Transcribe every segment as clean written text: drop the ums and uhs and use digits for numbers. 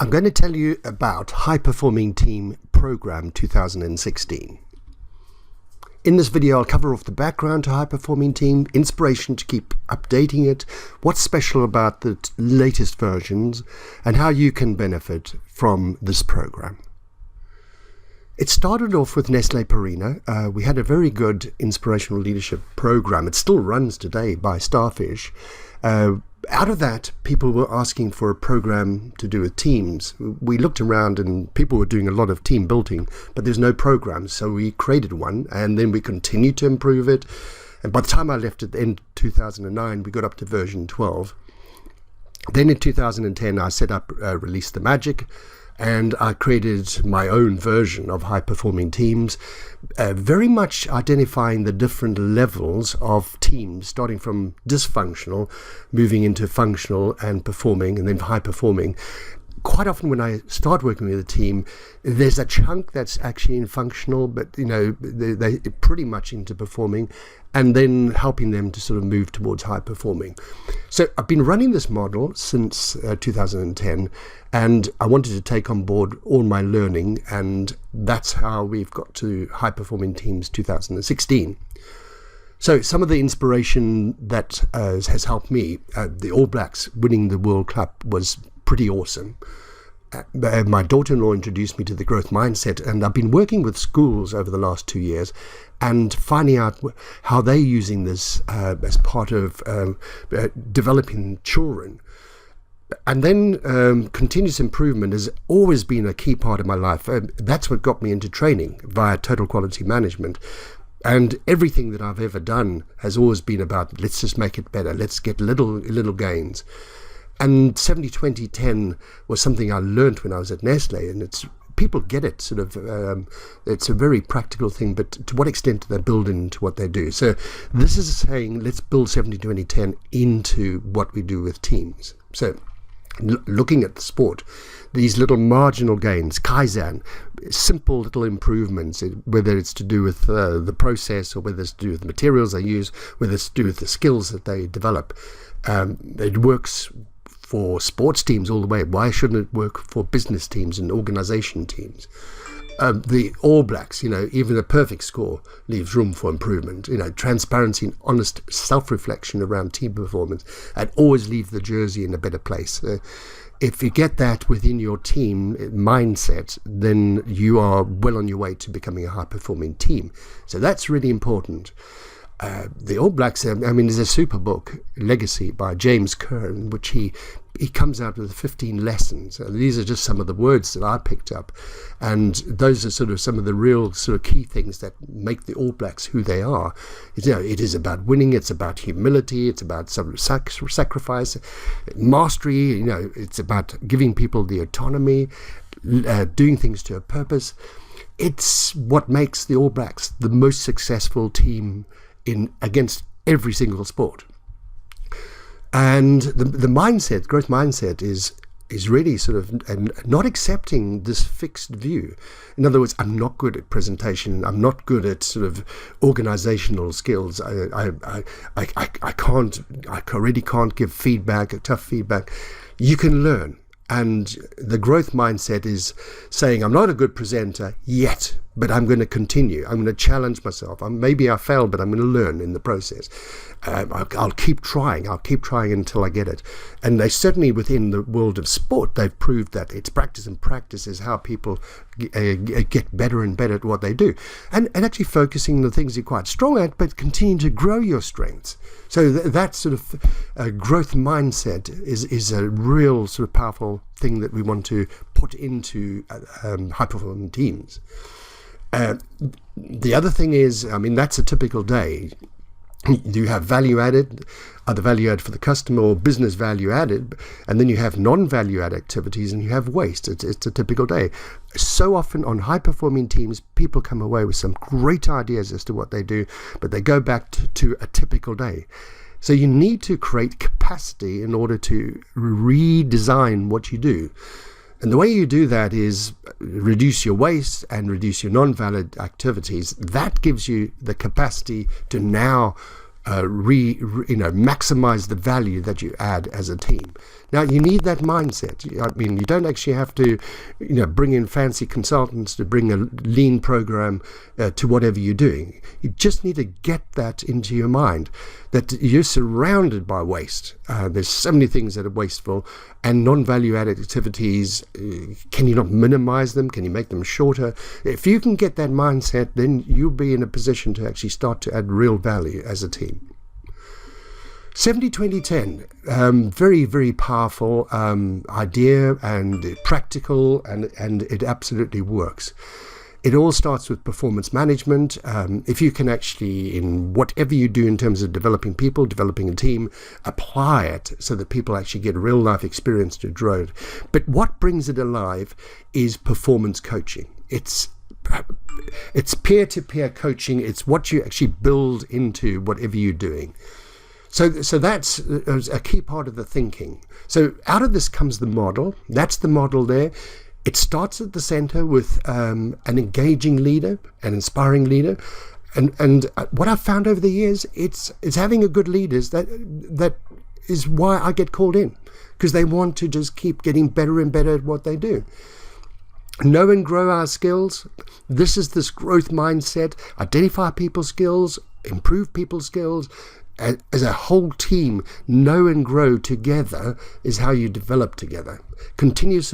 I'm going to tell you about High Performing Team Program 2016. In this video, I'll cover off the background to High Performing Team, inspiration to keep updating it, what's special about the latest versions, and how you can benefit from this program. It started off with Nestlé Purina. We had a very good inspirational leadership program. It still runs today by Starfish. Out of that, people were asking for a program to do with teams. We looked around and people were doing a lot of team building, but there's no program. So we created one and then we continued to improve it. And by the time I left at the end of 2009, we got up to version 12. Then in 2010, I set up Release the Magic, and I created my own version of High Performing Teams, very much identifying the different levels of teams, starting from dysfunctional, moving into functional and performing, and then high performing. Quite often when I start working with a team, there's a chunk that's actually in functional, but they're pretty much into performing, and then helping them to sort of move towards high performing. So I've been running this model since 2010, and I wanted to take on board all my learning, and that's how we've got to High Performing Teams 2016. So some of the inspiration that has helped me, the All Blacks winning the World Cup was pretty awesome. My daughter-in-law introduced me to the growth mindset, and I've been working with schools over the last 2 years and finding out how they're using this as part of developing children. And then continuous improvement has always been a key part of my life. That's what got me into training via Total Quality Management. And everything that I've ever done has always been about, let's just make it better. Let's get little gains. And 70-20-10 was something I learned when I was at Nestlé, and people get it, sort of, it's a very practical thing, but to what extent do they build into what they do? So this is saying, let's build 70-20-10 into what we do with teams. So looking at the sport, these little marginal gains, Kaizen, simple little improvements, whether it's to do with the process or whether it's to do with the materials they use, whether it's to do with the skills that they develop. It works for sports teams all the way. Why shouldn't it work for business teams and organization teams? The All Blacks, even a perfect score leaves room for improvement. Transparency and honest self-reflection around team performance, and always leave the jersey in a better place. If you get that within your team mindset, then you are well on your way to becoming a high-performing team. So that's really important. The All Blacks, there's a super book, Legacy, by James Kerr, in which he comes out with 15 lessons. These are just some of the words that I picked up, and those are sort of some of the real sort of key things that make the All Blacks who they are. It is about winning, it's about humility, it's about some sacrifice, mastery. It's about giving people the autonomy, doing things to a purpose. It's what makes the All Blacks the most successful team against every single sport. And the mindset, growth mindset, is really sort of not accepting this fixed view. In other words, I'm not good at presentation. I'm not good at sort of organizational skills. I already can't give feedback, tough feedback. You can learn. And the growth mindset is saying, I'm not a good presenter yet, but I'm going to continue. I'm going to challenge myself. Maybe I failed, but I'm going to learn in the process. I'll keep trying. I'll keep trying until I get it. And they certainly, within the world of sport, they've proved that it's practice, and practice is how people get better and better at what they do. And actually focusing on the things you're quite strong at, but continue to grow your strengths. So that sort of growth mindset is a real sort of powerful thing that we want to put into high-performing teams. The other thing is, that's a typical day. You have value added, either value added for the customer or business value added, and then you have non-value added activities, and you have waste. It's a typical day. So often on high-performing teams, people come away with some great ideas as to what they do, but they go back to a typical day. So you need to create capacity in order to redesign what you do. And the way you do that is reduce your waste and reduce your non-valid activities. That gives you the capacity to now maximize the value that you add as a team. Now, you need that mindset. I mean, you don't actually have to, bring in fancy consultants to bring a lean program to whatever you're doing. You just need to get that into your mind, that you're surrounded by waste. There's so many things that are wasteful, and non-value-added activities, can you not minimize them? Can you make them shorter? If you can get that mindset, then you'll be in a position to actually start to add real value as a team. 70-20-10, very, very powerful idea, and practical, and it absolutely works. It all starts with performance management. If you can actually, in whatever you do in terms of developing people, developing a team, apply it so that people actually get real life experience to grow it. But what brings it alive is performance coaching. It's peer-to-peer coaching. It's what you actually build into whatever you're doing. So that's a key part of the thinking. So out of this comes the model. That's the model there. It starts at the center with an engaging leader, an inspiring leader. And what I've found over the years, it's having a good leaders that is why I get called in, because they want to just keep getting better and better at what they do. Know and grow our skills. This is this growth mindset. Identify people's skills, improve people's skills. As a whole team, know and grow together is how you develop together. Continuous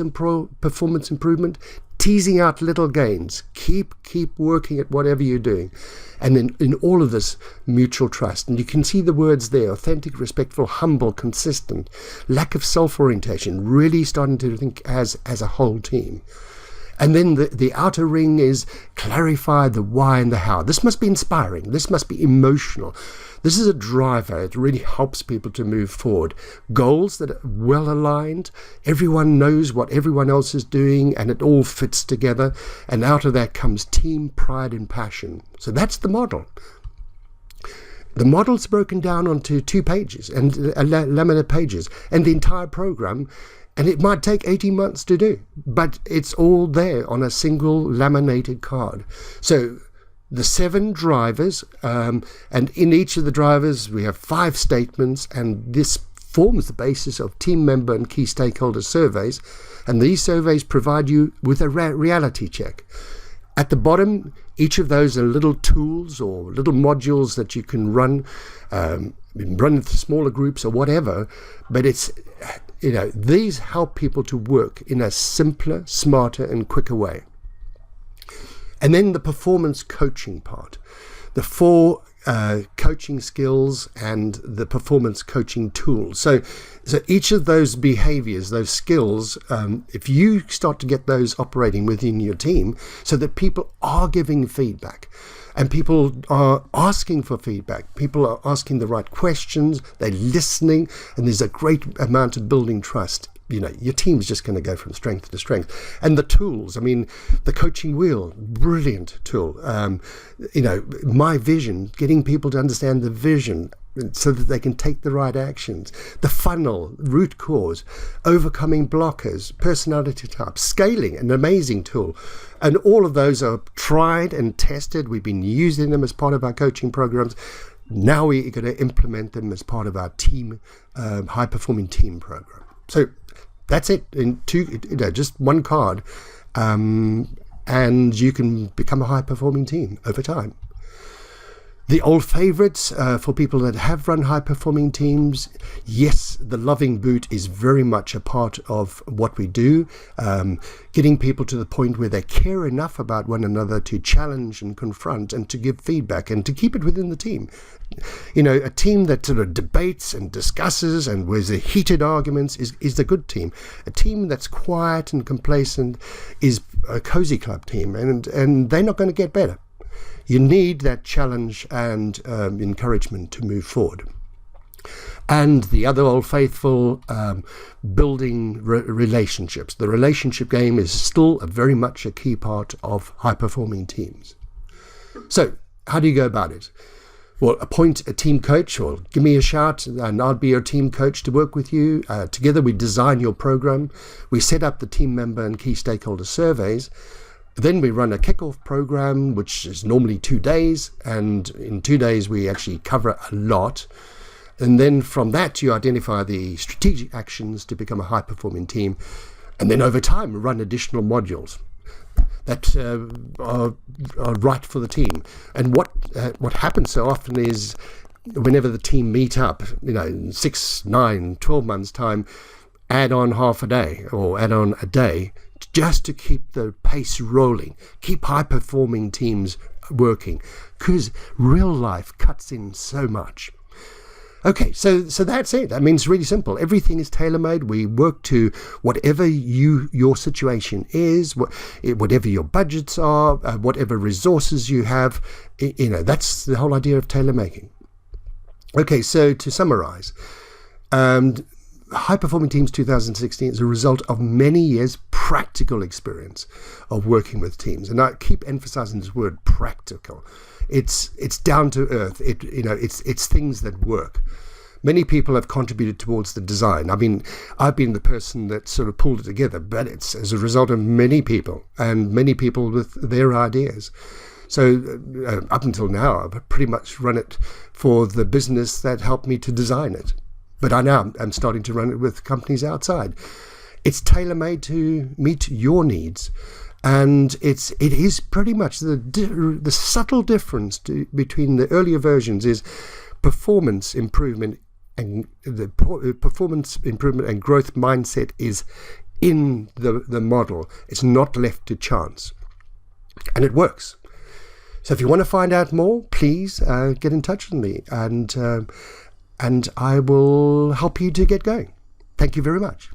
performance improvement, teasing out little gains. Keep working at whatever you're doing. And then in all of this, mutual trust. And you can see the words there: authentic, respectful, humble, consistent, lack of self-orientation, really starting to think as a whole team. And then the outer ring is clarify the why and the how. This must be inspiring. This must be emotional. This is a driver. It really helps people to move forward. Goals that are well aligned. Everyone knows what everyone else is doing, and it all fits together. And out of that comes team pride and passion. So that's the model. The model's broken down onto 2 pages, and laminate pages, and the entire program. And it might take 18 months to do, but it's all there on a single laminated card. So the 7 drivers, and in each of the drivers we have 5 statements, and this forms the basis of team member and key stakeholder surveys. And these surveys provide you with a reality check. At the bottom, each of those are little tools or little modules that you can run into smaller groups or whatever, but it's, these help people to work in a simpler, smarter, and quicker way. And then the performance coaching part, the 4 coaching skills and the performance coaching tools. So each of those behaviors, those skills, if you start to get those operating within your team so that people are giving feedback, and people are asking for feedback, people are asking the right questions, they're listening, and there's a great amount of building trust. Your team's just going to go from strength to strength. And the tools, the coaching wheel, brilliant tool. My vision, getting people to understand the vision so that they can take the right actions. The funnel, root cause, overcoming blockers, personality types, scaling, an amazing tool. And all of those are tried and tested. We've been using them as part of our coaching programs. Now we're going to implement them as part of our team, high-performing team program. So that's it, in just 1 card, and you can become a high-performing team over time. The old favorites for people that have run high-performing teams, yes, the loving boot is very much a part of what we do, getting people to the point where they care enough about one another to challenge and confront and to give feedback and to keep it within the team. A team that sort of debates and discusses and where there's heated arguments is the good team. A team that's quiet and complacent is a cozy club team, and they're not going to get better. You need that challenge and encouragement to move forward. And the other old faithful, building relationships. The relationship game is still very much a key part of high-performing teams. So how do you go about it? Well, appoint a team coach, or give me a shout and I'll be your team coach to work with you. Together we design your program. We set up the team member and key stakeholder surveys. Then we run a kickoff program, which is normally 2 days, and in 2 days we actually cover a lot. And then from that, you identify the strategic actions to become a high-performing team, and then over time run additional modules that are right for the team. And what happens so often is, whenever the team meet up, in 6, 9, 12 months' time, add on half a day or add on a day just to keep the pace rolling, keep high-performing teams working, because real life cuts in so much. Okay, so that's it. I mean, it's really simple. Everything is tailor-made. We work to whatever your situation is, whatever your budgets are, whatever resources you have. That's the whole idea of tailor-making. Okay, so to summarize, High Performing Teams 2016 is a result of many years' practical experience of working with teams. And I keep emphasizing this word practical. It's down to earth. It's things that work. Many people have contributed towards the design. I mean, I've been the person that sort of pulled it together, but it's as a result of many people and many people with their ideas. So up until now, I've pretty much run it for the business that helped me to design it. But I now am starting to run it with companies outside. It's tailor-made to meet your needs. And it is pretty much the subtle difference between the earlier versions is performance improvement, and the performance improvement and growth mindset is in the model. It's not left to chance, and it works. So if you want to find out more, please get in touch with me, and I will help you to get going. Thank you very much.